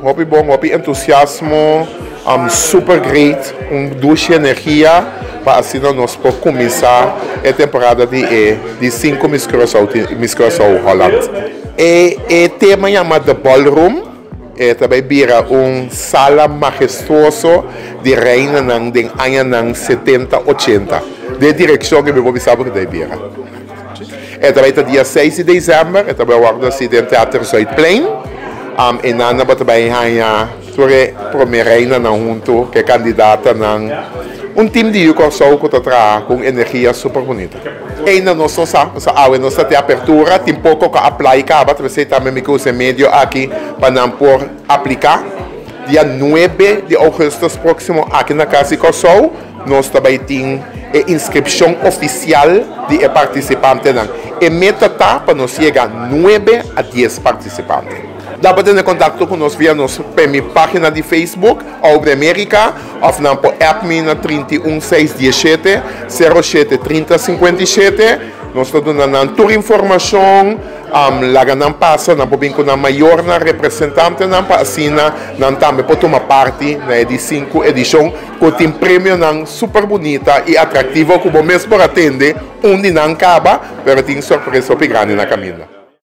hopi entusiasmo, super great, ducha energia para assim nós podemos começar a temporada de 5 Miscrossau Holland. E tema chamado The Ballroom, também vira sala majestuoso de reina de anos 70, 80. De direção que eu vou pensar que vira. Também é dia 6 de dezembro, também guarda-se no Teatro Zuidplein. E nada também há primeira reina junto, que é candidata a time de Yukorsau que está com energia super bonita. E na nossa abertura, tem pouco que aplicar, mas você também me usa meio aqui para não por aplicar. Dia 9 de agosto próximo aqui na Casa Yukorsau, nós também temos a inscrição oficial de participantes. E meta para nós chegar 9 a 10 participantes. Dá para ter contato conosco via nossa página de Facebook, Obre América, ou não por app na 31617 07 3057. Nós estamos dando toda a informação, lá não passa, não podemos com a maior representante, não para assim, não também pode tomar parte na edição, que tem prêmio super bonita e atrativa, que o mesmo para atender, onde não acaba, mas tem surpresa grande na caminho.